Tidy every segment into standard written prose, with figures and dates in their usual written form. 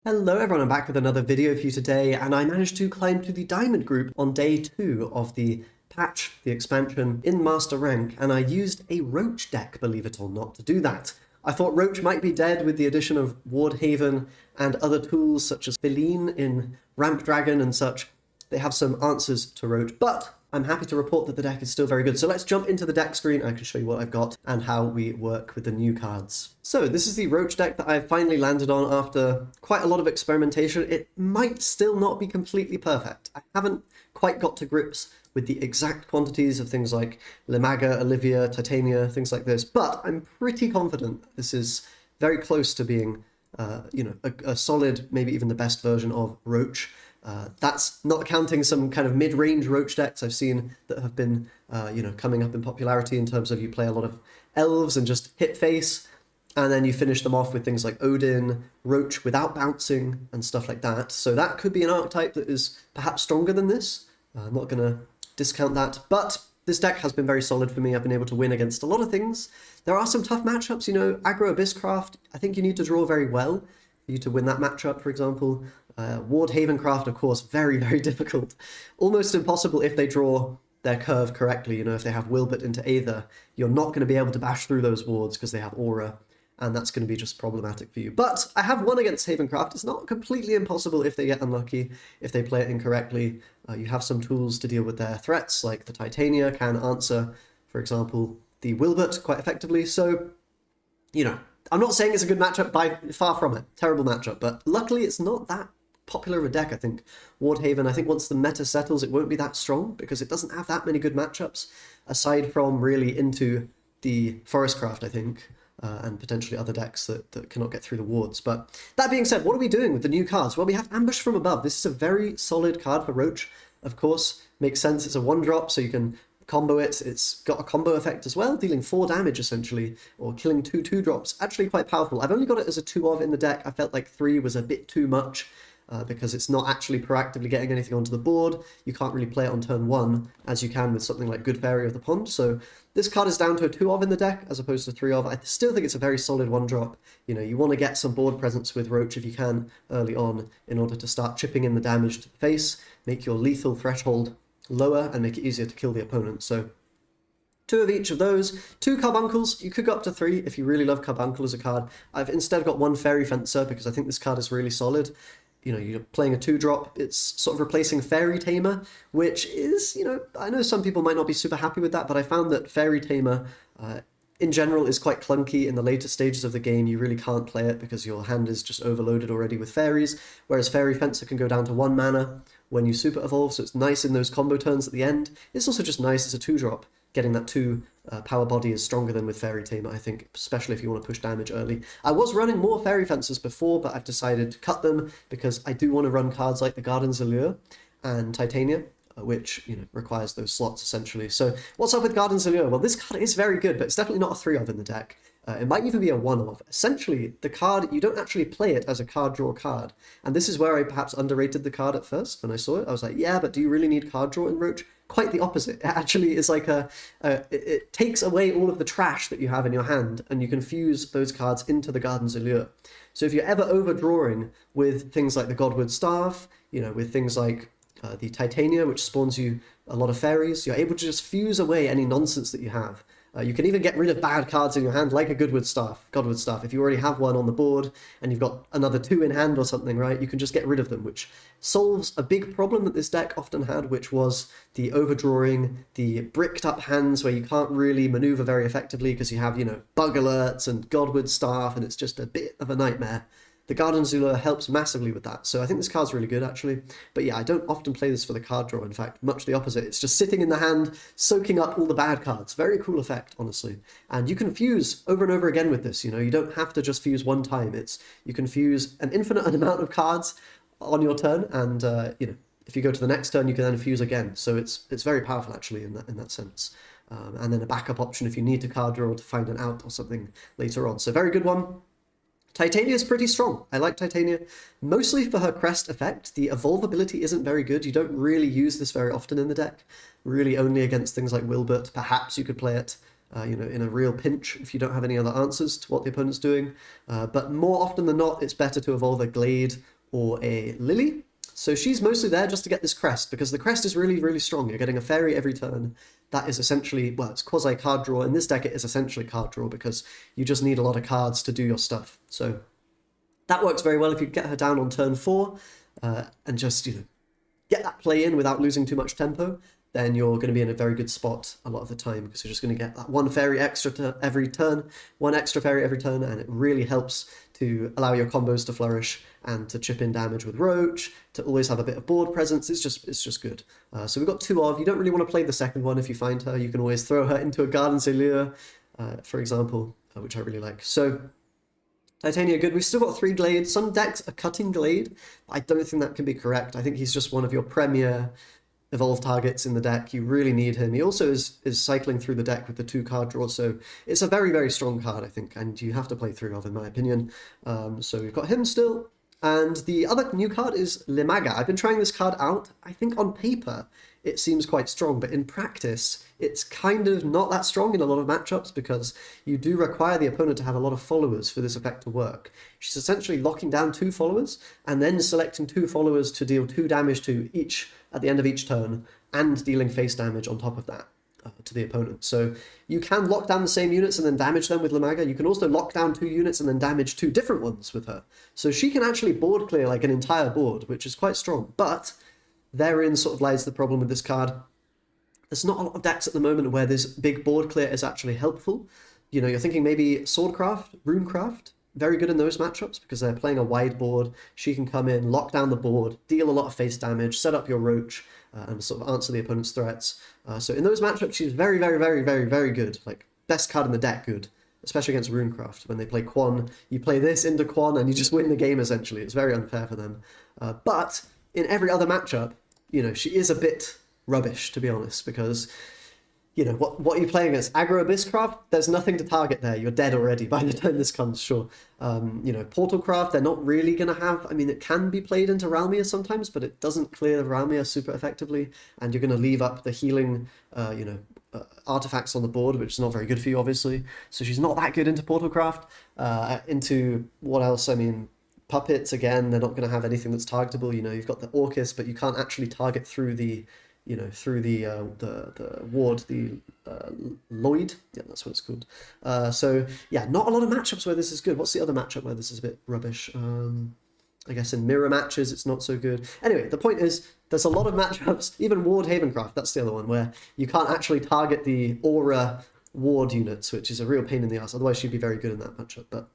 Hello everyone, I'm back with another video for you today, and I managed to climb to the Diamond group on day 2 of the patch, the expansion, in Master Rank, and I used a Roach deck, believe it or not, to do that. I thought Roach might be dead with the addition of Ward Haven and other tools such as Feline in Ramp Dragon and such. They have some answers to Roach, but I'm happy to report that the deck is still very good. So let's jump into the deck screen. I can show you what I've got and how we work with the new cards. So this is the Roach deck that I've finally landed on after quite a lot of experimentation. It might still not be completely perfect. I haven't quite got to grips with the exact quantities of things like Limaga, Olivia, Titania, things like this, but I'm pretty confident this is very close to being a solid, maybe even the best version of Roach. That's not counting some kind of mid-range Roach decks I've seen that have been, coming up in popularity in terms of you play a lot of elves and just hit face, and then you finish them off with things like Odin, Roach without bouncing, and stuff like that. So that could be an archetype that is perhaps stronger than this. I'm not going to discount that, but this deck has been very solid for me. I've been able to win against a lot of things. There are some tough matchups, aggro Abysscraft, I think you need to draw very well for you to win that matchup, for example. Ward Havencraft, of course, very, very difficult. Almost impossible if they draw their curve correctly. If they have Wilbert into Aether, you're not going to be able to bash through those wards because they have Aura, and that's going to be just problematic for you. But I have won against Havencraft. It's not completely impossible if they get unlucky, if they play it incorrectly. You have some tools to deal with their threats, like the Titania can answer, for example, the Wilbert quite effectively. So, I'm not saying it's a good matchup, by far from it. Terrible matchup, but luckily it's not that popular of a deck, I think. Ward Haven, I think once the meta settles, it won't be that strong because it doesn't have that many good matchups, aside from really into the Forestcraft, I think, and potentially other decks that cannot get through the wards. But that being said, what are we doing with the new cards? Well, we have Ambush from Above. This is a very solid card for Roach, of course. Makes sense, it's a 1-drop, so you can combo it. It's got a combo effect as well, dealing 4 damage essentially, or killing 2 2-drops. Actually quite powerful. I've only got it as a 2-of in the deck. I felt like 3 was a bit too much, because it's not actually proactively getting anything onto the board. You can't really play it on turn 1 as you can with something like Good Fairy of the Pond. So this card is down to a 2-of in the deck as opposed to 3-of. I still think it's a very solid 1-drop. You want to get some board presence with Roach if you can early on in order to start chipping in the damage to the face, make your lethal threshold lower, and make it easier to kill the opponent. So 2 of each of those. 2 Carbuncles. You could go up to 3 if you really love Carbuncle as a card. I've instead got 1 Fairy Fencer because I think this card is really solid. You're playing a 2-drop, it's sort of replacing Fairy Tamer, which is, I know some people might not be super happy with that, but I found that Fairy Tamer, in general, is quite clunky in the later stages of the game. You really can't play it because your hand is just overloaded already with fairies, whereas Fairy Fencer can go down to 1 mana when you super evolve, so it's nice in those combo turns at the end. It's also just nice as a 2-drop. Getting that 2 power body is stronger than with Fairy Tamer, I think, especially if you want to push damage early. I was running more Fairy Fencers before, but I've decided to cut them because I do want to run cards like the Garden's Allure and Titania, which requires those slots essentially. So what's up with Garden's Allure? Well, this card is very good, but it's definitely not a 3-of in the deck. It might even be a 1-of. Essentially, the card, you don't actually play it as a card draw card. And this is where I perhaps underrated the card at first when I saw it. I was like, yeah, but do you really need card draw in Roach? Quite the opposite. It actually is like it takes away all of the trash that you have in your hand, and you can fuse those cards into the Garden's Allure. So if you're ever overdrawing with things like the Godwood Staff, with things like the Titania, which spawns you a lot of fairies, you're able to just fuse away any nonsense that you have. You can even get rid of bad cards in your hand, like a Godwood Staff. If you already have one on the board and you've got another 2 in hand or something, right, you can just get rid of them, which solves a big problem that this deck often had, which was the overdrawing, the bricked up hands where you can't really maneuver very effectively because you have, bug alerts and Godwood Staff, and it's just a bit of a nightmare. The Garden's Allure helps massively with that, so I think this card's really good, actually. But yeah, I don't often play this for the card draw, in fact, much the opposite. It's just sitting in the hand, soaking up all the bad cards. Very cool effect, honestly. And you can fuse over and over again with this, you don't have to just fuse one time. You can fuse an infinite amount of cards on your turn, and, if you go to the next turn, you can then fuse again. So it's very powerful, actually, in that sense. And then a backup option if you need to card draw to find an out or something later on. So very good one. Titania is pretty strong. I like Titania, mostly for her crest effect. The evolve ability isn't very good. You don't really use this very often in the deck. Really only against things like Wilbert. Perhaps you could play it you know, in a real pinch if you don't have any other answers to what the opponent's doing. But more often than not, it's better to evolve a Glade or a Lily. So she's mostly there just to get this crest, because the crest is really, really strong. You're getting a fairy every turn. That is essentially, well, it's quasi card draw. In this deck, it is essentially card draw because you just need a lot of cards to do your stuff. So that works very well if you get her down on turn 4 and just, you know, get that play in without losing too much tempo. Then you're going to be in a very good spot a lot of the time, because you're just going to get that one fairy extra every turn, one extra fairy every turn, and it really helps to allow your combos to flourish and to chip in damage with Roach, to always have a bit of board presence. It's just good. So we've got 2 of. You don't really want to play the second one if you find her. You can always throw her into a Garden Seigneur, for example, which I really like. So Titania, good. We've still got 3 Glades. Some decks are cutting Glade. I don't think that can be correct. I think he's just one of your premier evolve targets in the deck. You really need him. He also is cycling through the deck with the 2 card draws, so it's a very, very strong card, I think, and you have to play 3 of, in my opinion. So we've got him still. And the other new card is Limaga. I've been trying this card out. I think on paper it seems quite strong, but in practice it's kind of not that strong in a lot of matchups, because you do require the opponent to have a lot of followers for this effect to work. She's essentially locking down 2 followers and then selecting 2 followers to deal 2 damage to each at the end of each turn, and dealing face damage on top of that to the opponent. So you can lock down the same units and then damage them with Limaga. You can also lock down 2 units and then damage 2 different ones with her. So she can actually board clear like an entire board, which is quite strong. But therein sort of lies the problem with this card. There's not a lot of decks at the moment where this big board clear is actually helpful. You know, you're thinking maybe Swordcraft, Runecraft, very good in those matchups because they're playing a wide board. She can come in, lock down the board, deal a lot of face damage, set up your Roach, and sort of answer the opponent's threats. So in those matchups, she's very, very, very, very, very good. Like, best card in the deck good, especially against Runecraft. When they play Quan, you play this into Quan and you just win the game, essentially. It's very unfair for them. But in every other matchup, you know, she is a bit rubbish, to be honest, because, you know, what are you playing against? Aggro Abysscraft? There's nothing to target there. You're dead already by the time this comes, sure. You know, Portalcraft, they're not really going to have... I mean, it can be played into Ralmia sometimes, but it doesn't clear Ralmia super effectively, and you're going to leave up the healing, you know, artifacts on the board, which is not very good for you, obviously. So she's not that good into Portalcraft. Into what else? I mean, Puppets, again, they're not going to have anything that's targetable. You know, you've got the Orcus, but you can't actually target through the... you know, through the ward, the Lloyd, yeah, that's what it's called. So yeah, not a lot of matchups where this is good. What's the other matchup where this is a bit rubbish? I guess in mirror matches it's not so good. Anyway, the point is there's a lot of matchups, even Ward Havencraft, that's the other one, where you can't actually target the aura ward units, which is a real pain in the ass. Otherwise she'd be very good in that matchup. But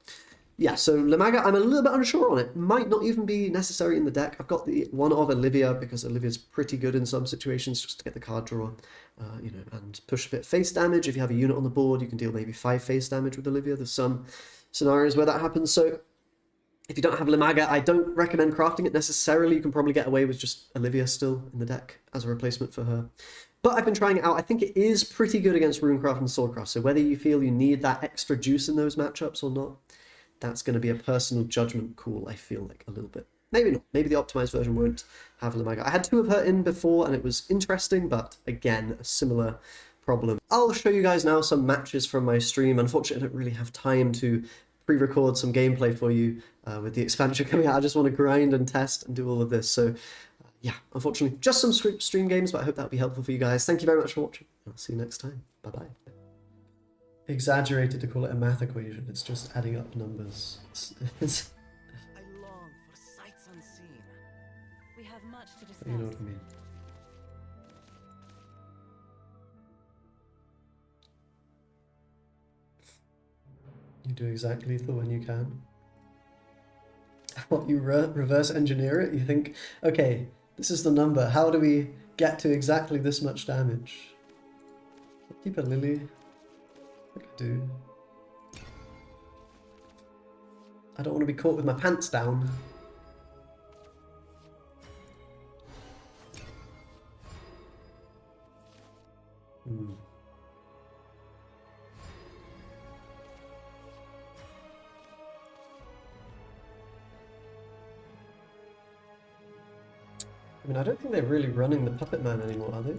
yeah, so Limaga, I'm a little bit unsure on it. Might not even be necessary in the deck. I've got the one of Olivia, because Olivia's pretty good in some situations just to get the card draw, you know, and push a bit of face damage. If you have a unit on the board, you can deal maybe 5 face damage with Olivia. There's some scenarios where that happens. So if you don't have Limaga, I don't recommend crafting it necessarily. You can probably get away with just Olivia still in the deck as a replacement for her. But I've been trying it out. I think it is pretty good against Runecraft and Swordcraft. So whether you feel you need that extra juice in those matchups or not, that's going to be a personal judgment call, I feel like, a little bit. Maybe not. Maybe the optimized version won't have Limaga. I had 2 of her in before, and it was interesting, but again, a similar problem. I'll show you guys now some matches from my stream. Unfortunately, I don't really have time to pre-record some gameplay for you with the expansion coming out. I just want to grind and test and do all of this. So, yeah, unfortunately, just some stream games, but I hope that'll be helpful for you guys. Thank you very much for watching. I'll see you next time. Bye-bye. Exaggerated to call it a math equation. It's just adding up numbers. I long for sights unseen. We have much to discuss. You know what I mean. You do exact lethal when you can. What, you reverse engineer it? You think, okay, this is the number. How do we get to exactly this much damage? Keep a Lily. I do. I don't want to be caught with my pants down. I mean, I don't think they're really running the Puppet Man anymore, are they?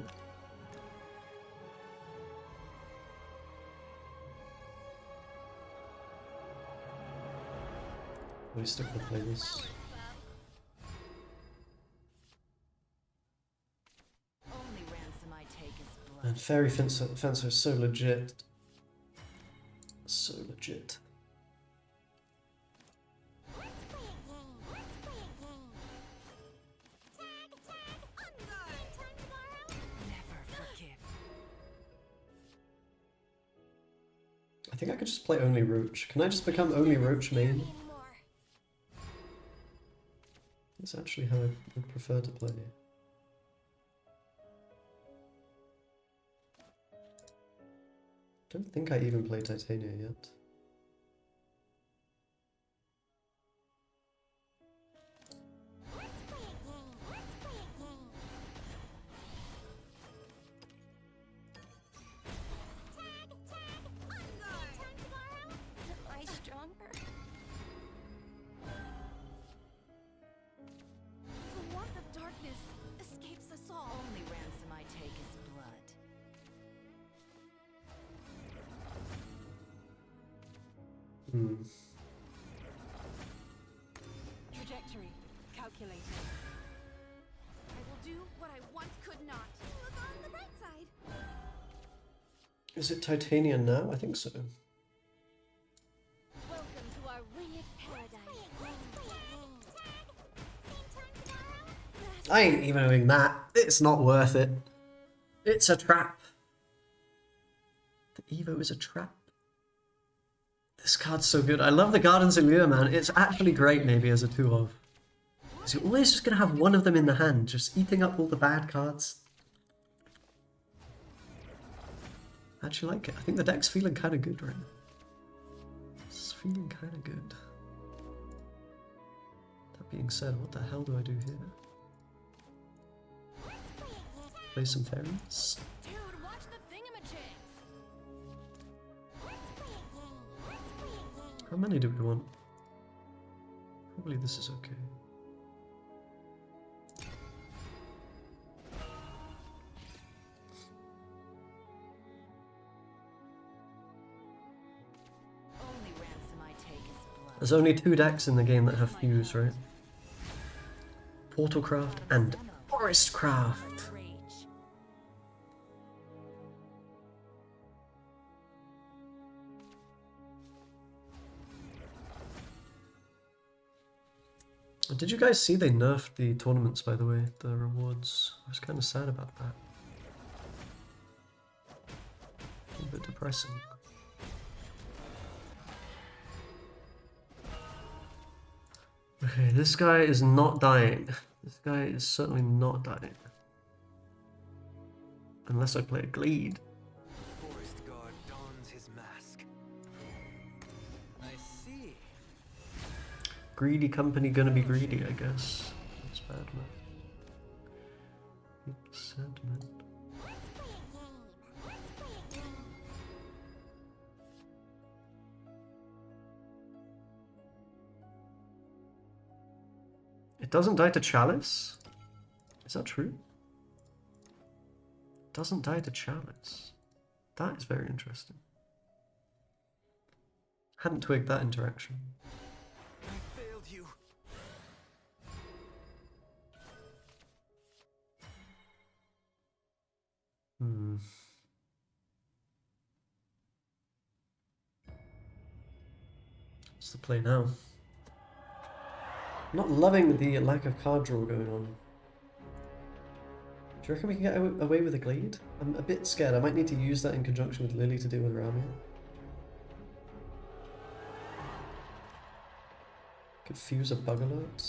We still gonna play this. Only ransom I take is blood. And Fairy Fencer is so legit. So legit. Never forgive. I think I could just play only Roach. Can I just become only Roach main? That's actually how I would prefer to play. Don't think I even played Titania yet. Am I stronger? The warmth of darkness escapes us all. Only ransom I take is blood. Trajectory calculated. I will do what I once could not. Look on the bright side. Is it Titania now? I think so. Welcome to our winged paradise. I ain't even doing that. It's not worth it. It's a trap. The Evo is a trap. This card's so good. I love the Gardens Allure, man. It's actually great maybe as a 2-of. Because you're always just going to have one of them in the hand, just eating up all the bad cards. I actually like it. I think the deck's feeling kind of good right now. It's feeling kind of good. That being said, what the hell do I do here? Play some fairies? Dude, watch the thingamajigs. How many do we want? Probably this is okay. Only ransom I take is blood. There's only 2 decks in the game that have fuse, right? Portalcraft and Forestcraft. Rage. Did you guys see they nerfed the tournaments, by the way, the rewards? I was kind of sad about that. A bit depressing. Okay, this guy is not dying. This guy is certainly not dying. Unless I play a Gleed. Forest guard dons his mask. I see. Greedy company gonna be greedy, I guess. That's bad, man. It's sad, man. It doesn't die to Chalice? Is that true? It doesn't die to Chalice. That is very interesting. Hadn't twigged that interaction. I failed you. What's the play now? I'm not loving the lack of card draw going on. Do you reckon we can get away with a Glade? I'm a bit scared. I might need to use that in conjunction with Lily to deal with Ramia. Could fuse a bug alert.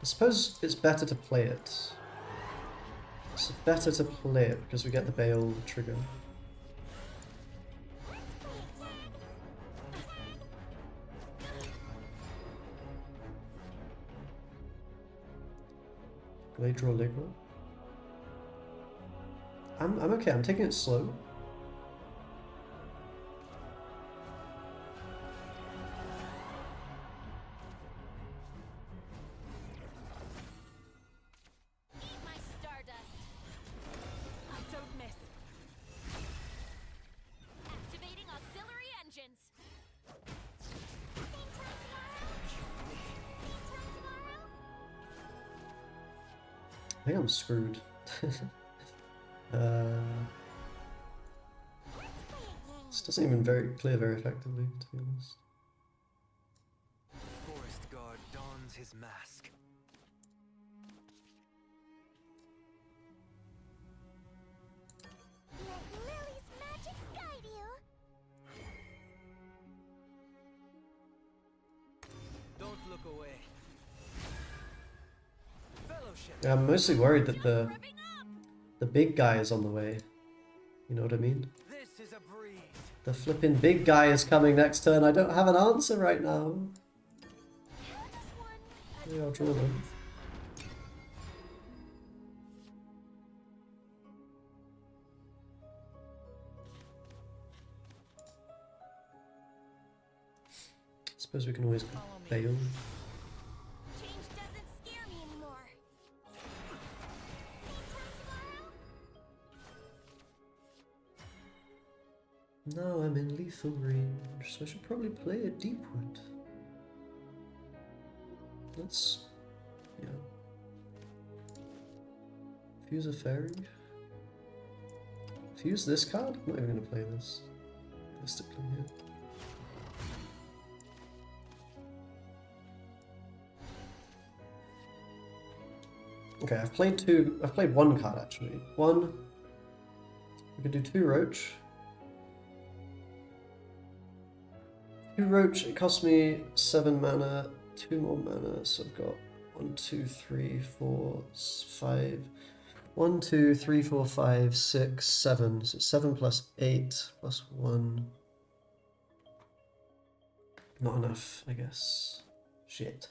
I suppose it's better to play it. It's better to play it because we get the Bale trigger. Glade draw Ligma. I'm okay, I'm taking it slow. I think I'm screwed. This doesn't even clear very effectively, to be honest. Forest god dons his mask. Let Lily's magic guide you. Don't look away. Fellowship. Yeah, I'm mostly worried that the Revving up. big guy is on the way. You know what I mean? This is a breeze. The flipping big guy is coming next turn. I don't have an answer right now. How does one Maybe I'll draw them. Suppose we can always bail. change doesn't scare me anymore? Same time tomorrow? No, I'm in lethal range, so I should probably play a Deepwood. Let's, yeah. Fuse a fairy. Fuse this card? I'm not even going to play this. Realistically, yeah. Okay, I've played one card actually. One. We could do 2 Roach. 2 Roach, it costs me 7 mana, 2 more mana, so I've got 1, 2, 3, 4, 5. 1, 2, 3, 4, 5, 6, 7. So 7 plus 8 plus 1. Not enough, I guess. Shit.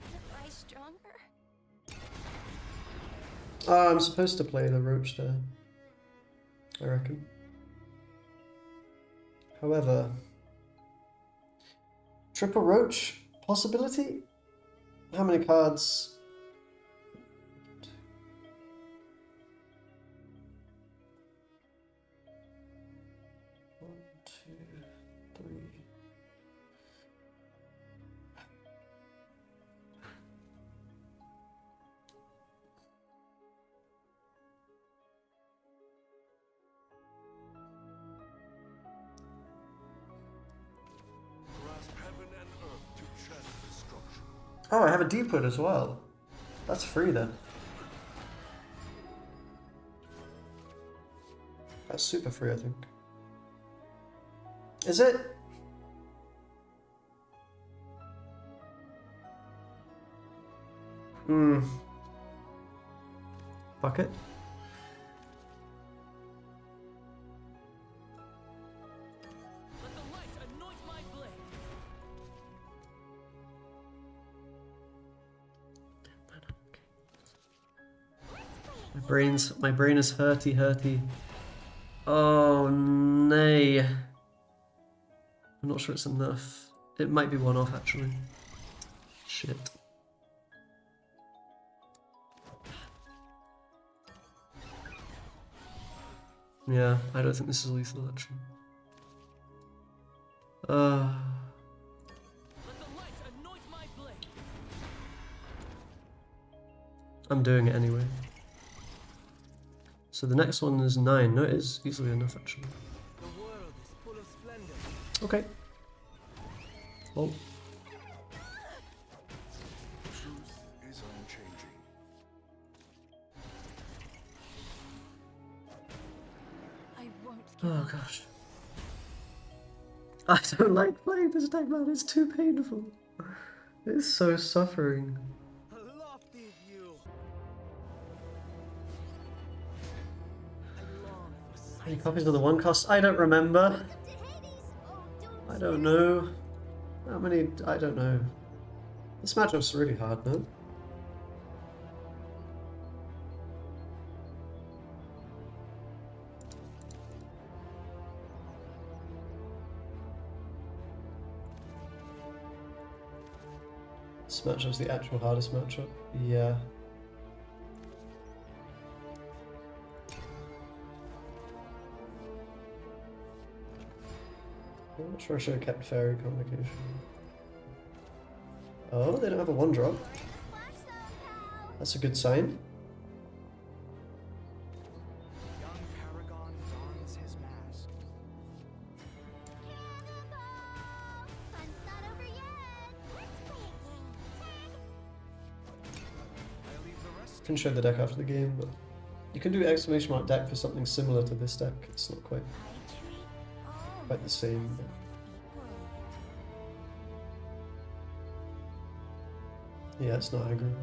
Am I stronger? I'm supposed to play the Roach there, I reckon. However, triple Roach possibility? How many cards? 1, 2, 3. Grasp heaven and earth to channel destruction. Oh, I have a Deepwood as well. That's free then. That's super free, I think. Is it? Fuck it. Let the light anoint my blade. My brain is hurty. Oh, nay. I'm not sure it's enough. It might be one off, actually. Shit. Yeah, I don't think this is lethal, actually. Let the light anoint my blade. I'm doing it anyway. So the next one is 9. No, it is easily enough, actually. The world is full of splendor. Okay. Well, Truth is unchanging. I won't give oh gosh. I don't like playing this deck, man. It's too painful. It's so suffering. A lofty view. I long for How many sights copies of the one cost? I don't remember. Welcome to Hades. Oh, don't I don't know. How many? I don't know. This matchup's really hard, no? This matchup's the actual hardest matchup. Yeah. I'm not sure I should have kept Fairy Communication. Oh, they don't have a 1-drop. That's a good sign. Young Paragon dons his mask. Fun's not over yet. Let's play a game. I leave the rest. I can show the deck after the game, but you can do exclamation mark deck for something similar to this deck. It's not quite the same. But... yeah, it's not aggro.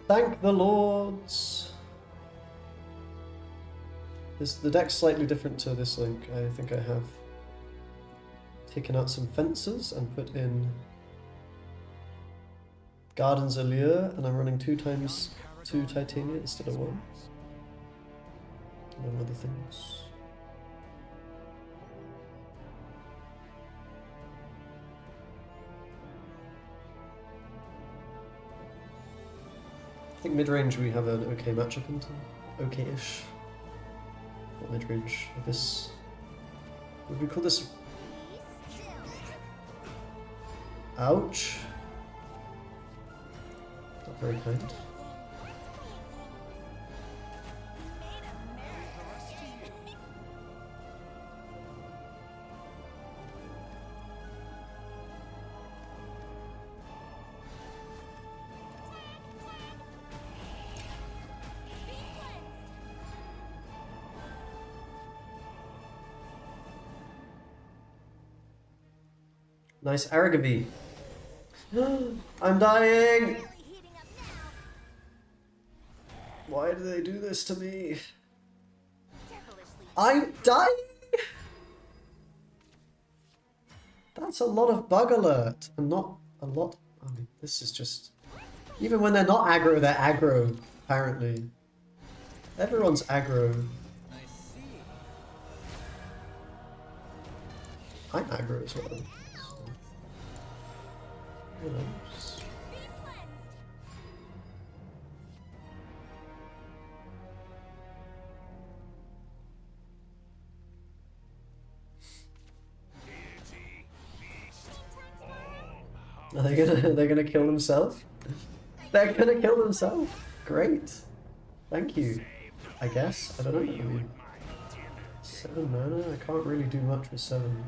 Thank the lords! The deck's slightly different to this link. I think I have taken out some fences and put in Garden's Allure, and I'm running 2 times 2 Titania instead of 1. And other things. I think mid-range we have an okay matchup into. Okay-ish. Not mid-range. This... would we call this... ouch? Not very kind. Nice Aragavi. I'm dying! Why do they do this to me? I'm dying! That's a lot of bug alert. And not a lot. I mean, this is just... even when they're not aggro, they're aggro, apparently. Everyone's aggro. I see. I'm aggro as well. So, you know, just... Are they gonna kill themselves? They're gonna kill themselves. Great. Thank you. I guess. I don't know. I mean, 7 mana? I can't really do much with 7.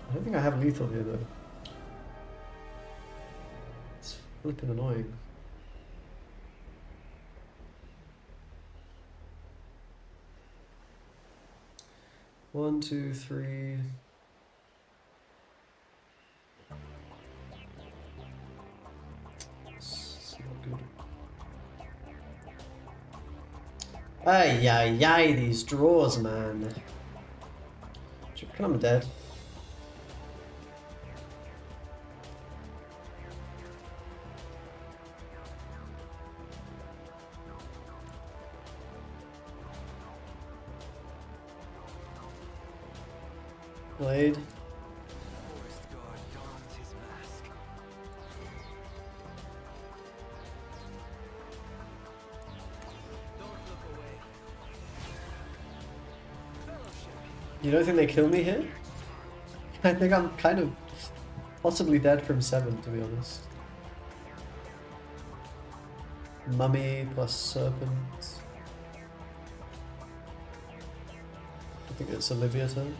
I don't think I have lethal here though. It's flipping annoying. One, two, three. It's not good. Ay, ay, ay, these draws, man. Can I'm dead. Blade. Forest guard dons his mask. Don't look away. Fellowship. You don't think they kill me here? I think I'm kind of possibly dead from 7, to be honest. Mummy plus Serpent. I think it's Olivia turn.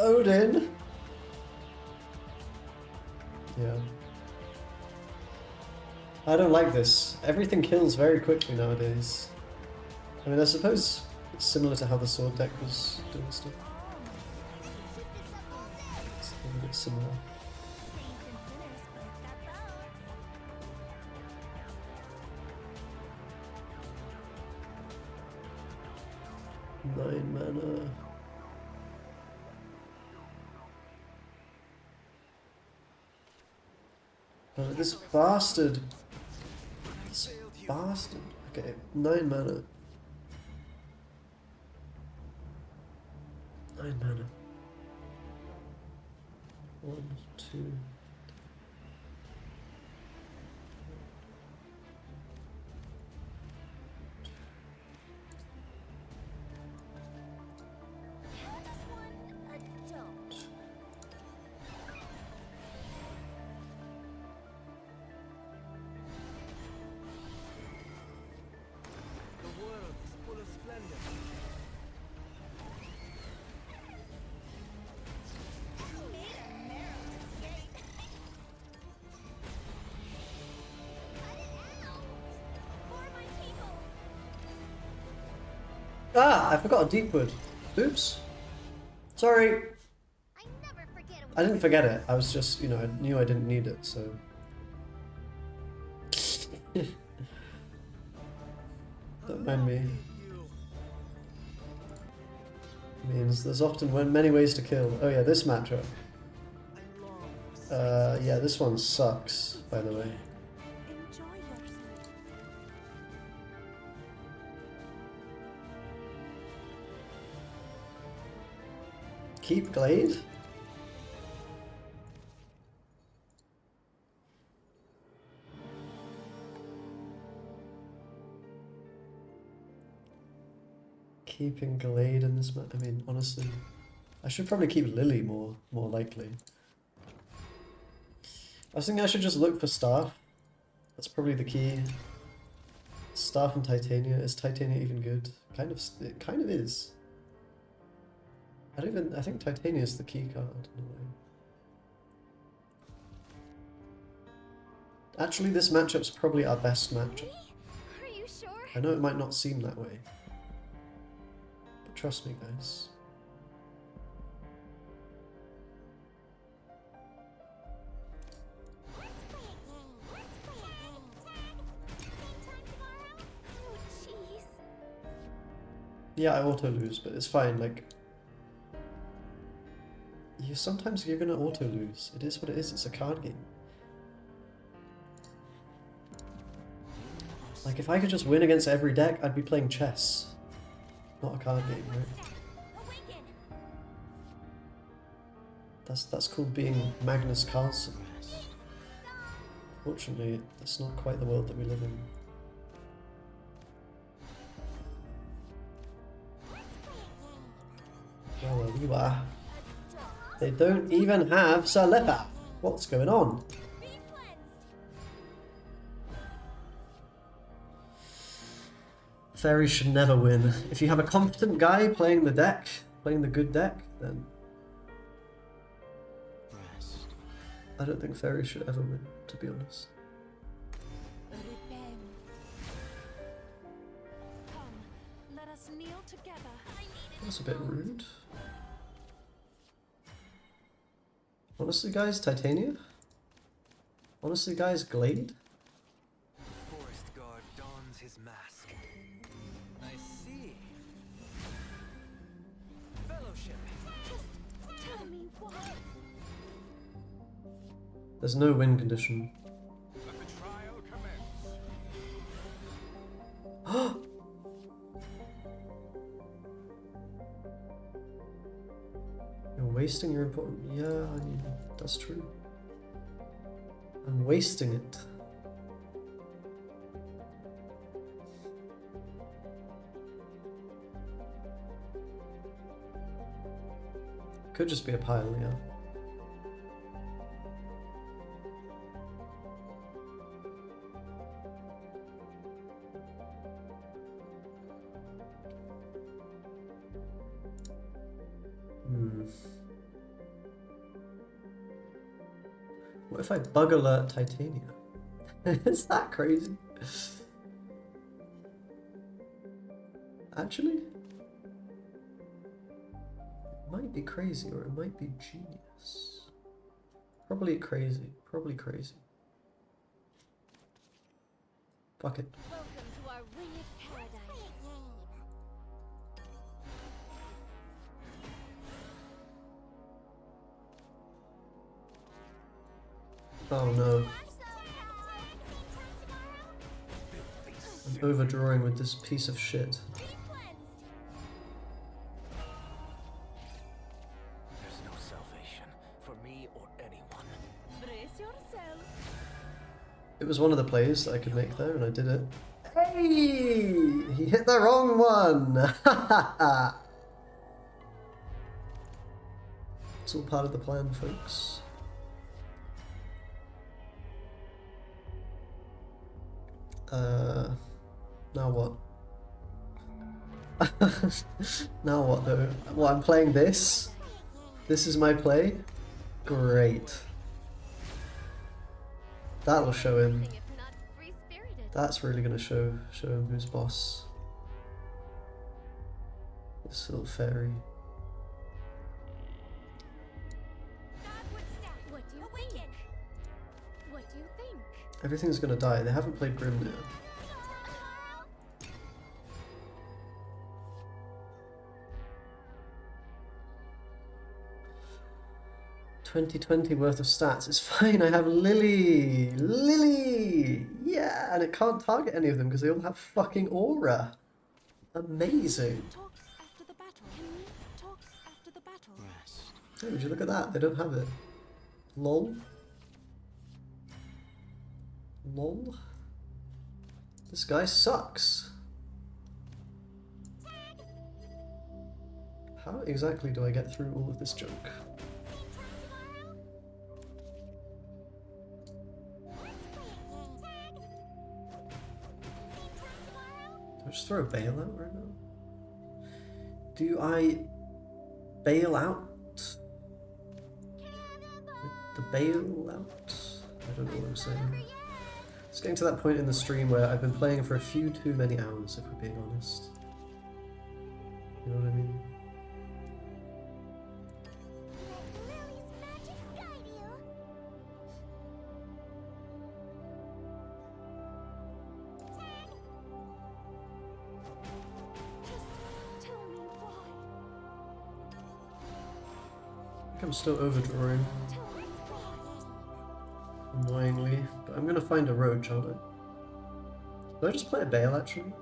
Odin! Yeah. I don't like this. Everything kills very quickly nowadays. I mean, I suppose it's similar to how the sword deck was doing stuff. It's a little bit similar. Nine mana. Oh, this bastard. This bastard. Okay, 9 mana. 9 mana. 1, 2. How does one adult? The world is full of splendor. Made a narrow escape. Cut it out. For my people. Ah, I forgot a deep wood. Oops. Sorry. I never forget a I didn't forget it. I was just, you know, I knew I didn't need it, so. Don't mind me. Means there's often many ways to kill. Oh yeah, this matchup. I long for Yeah, this one sucks, by the way. enjoy yourself. Keep Glade? Keeping Glade in this I mean, honestly, I should probably keep Lily more likely. I was thinking I should just look for Staff. That's probably the key. Staff and Titania. Is Titania even good? It kind of is. I think Titania is the key card in a way. Actually, this matchup's probably our best matchup. Are you sure? I know it might not seem that way. But trust me, guys. Let's play a game. Let's play a game. Tag. Same time tomorrow? Oh, jeez. Yeah, I auto lose, but it's fine. Like, sometimes you're gonna auto lose. It is what it is. It's a card game. Like, if I could just win against every deck, I'd be playing chess, not a card game, right? Awaken. That's called being Magnus Carlsen. Fortunately, that's not quite the world that we live in. Oh well, you are. They don't even have Salepa. What's going on? Be cleansed. Fairies should never win. If you have a competent guy playing the deck, playing the good deck, then Rest. I don't think fairies should ever win, to be honest. Repent. Come, let us kneel together. I need That's a bit rude. Honestly, guys, Titania? Honestly, guys, Glade? The forest guard dons his mask. I see. Fellowship. Just tell me why. There's no win condition. Let the trial commence. You're wasting your important... Yeah, I mean, that's true. I'm wasting it. Could just be a pile, yeah. What if I bug alert Titania? Is that crazy? Actually, it might be crazy or it might be genius. Probably crazy. Probably crazy. Fuck it. Welcome to our winged paradise. Oh no. I'm overdrawing with this piece of shit. Be cleansed. It was one of the plays that I could make there, and I did it. Hey! He hit the wrong one! It's all part of the plan, folks. Now what? Now what though? Well, I'm playing this. This is my play. Great. That'll show him. If not free-spirited. That's really gonna show him who's boss. This little fairy. What do you think? What do you think? Everything's gonna die. They haven't played Grim yet. 2020 worth of stats. It's fine, I have Lily! Lily! Yeah, and it can't target any of them because they all have fucking aura. Amazing. Talk after the battle. Can we talk after the battle? Rest. Hey, would you look at that? They don't have it. Lol. Lol. This guy sucks. How exactly do I get through all of this junk? Do I just throw a bail out right now? Do I bail out? The bail out? I don't know what I'm saying. It's getting to that point in the stream where I've been playing for a few too many hours, if we're being honest. You know what I mean? I think I'm still overdrawing. Annoyingly, but I'm gonna find a roach, aren't I? Did I just play a Bale actually?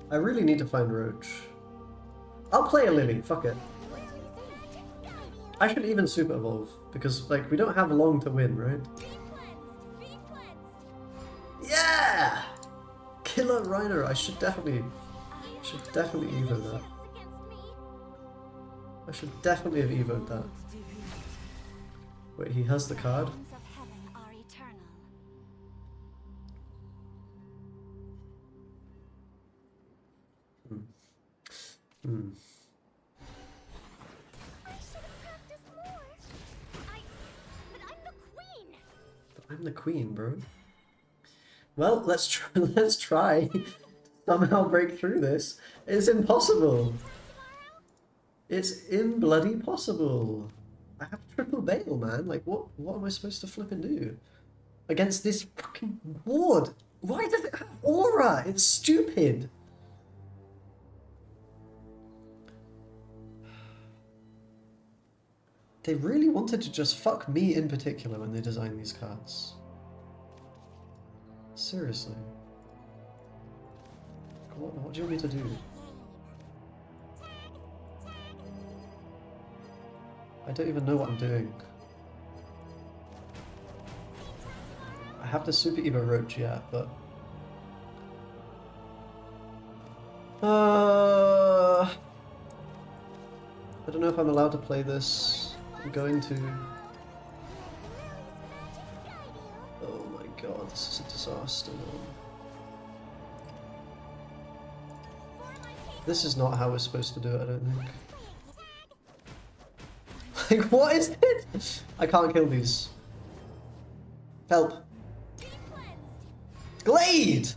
I really need to find roach. I'll play a Lily, fuck it. I should even super evolve, because like we don't have long to win, right? Yeah! Killer Rhino, I should definitely evo that. I should definitely have evoed that. Wait, he has the card? Of heaven are eternal. I should have practiced more. But I'm the queen. But I'm the queen, bro. Well, let's try somehow break through this. It's impossible. It's bloody possible. I have triple bail, man. Like, what am I supposed to flip and do? Against this fucking ward? Why does it have aura? It's stupid. They really wanted to just fuck me in particular when they designed these cards. Seriously. What do you want me to do? I don't even know what I'm doing. I have the Super Evo Roach yet, but... I don't know if I'm allowed to play this. I'm going to... Oh my god, this is a disaster, man. This is not how we're supposed to do it, I don't think. Like, what is this? I can't kill these. Help. Glade!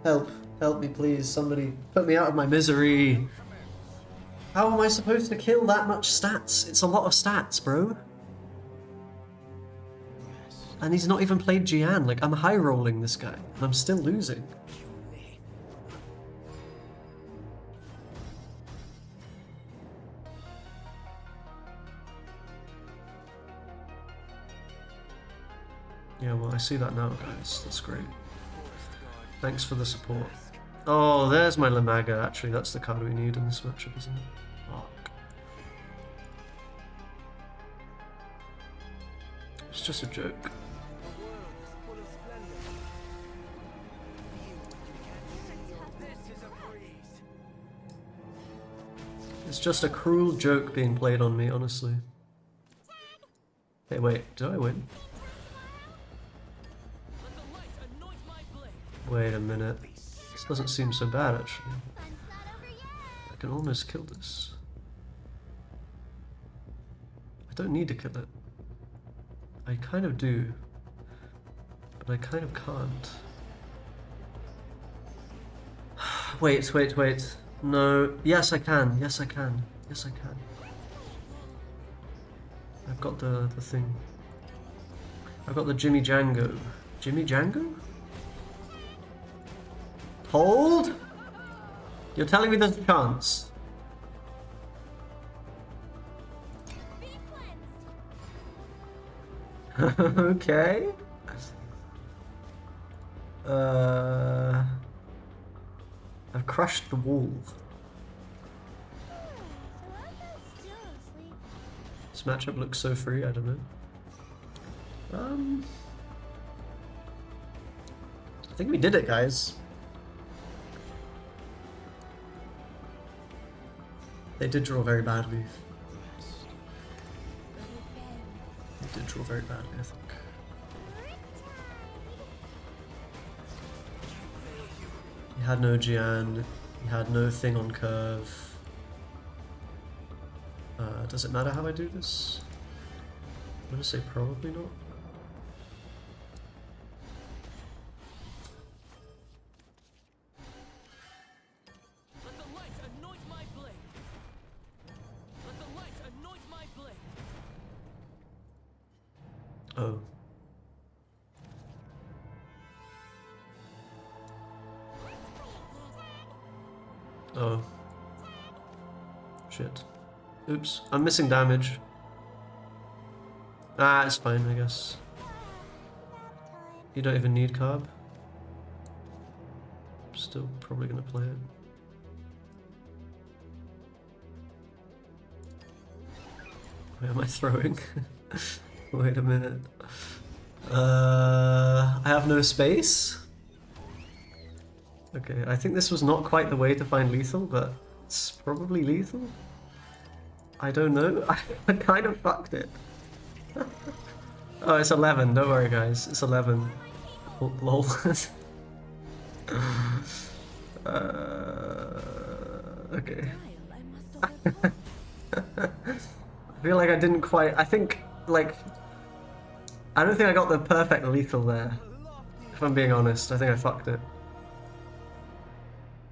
Help. Help me, please. Somebody put me out of my misery. How am I supposed to kill that much stats? It's a lot of stats, bro. And he's not even played Jian. Like, I'm high rolling this guy, and I'm still losing. Yeah, well, I see that now, guys. That's great. Thanks for the support. Oh, there's my Lamaga. Actually, that's the card we need in this matchup, isn't it? Fuck. It's just a joke. The world is full of splendor. Feel what you can't feel. This is a breeze. It's just a cruel joke being played on me, honestly. Hey, wait, did I win? Let the light anoint my blade. Wait a minute. This doesn't seem so bad, actually. Fun's not over yet. I can almost kill this. I don't need to kill it. I kind of do. But I kind of can't. Wait. No. Yes, I can. Yes, I can. Yes, I can. I've got the thing. I've got the Jimmy Django. Jimmy Django? Hold? You're telling me there's a chance? Be cleansed. Okay. I've crushed the wall. Still asleep. This matchup looks so free, I don't know. I think we did it, guys. They did draw very badly. They did draw very badly, I think. He had no Gian, he had no thing on curve. Does it matter how I do this? I'm gonna say probably not. Let the light anoint my blade. Let the light anoint my blade. Oh. Oh. Shit. Oops. I'm missing damage. Ah, it's fine, I guess. You don't even need carb. Still probably gonna play it. Where am I throwing? Wait a minute. I have no space? Okay, I think this was not quite the way to find lethal, but it's probably lethal? I don't know. I kind of fucked it. Oh, it's 11. Don't worry, guys. It's 11. Oh, lol. Okay. I feel like I didn't quite. I think, like, I don't think I got the perfect lethal there. If I'm being honest, I think I fucked it.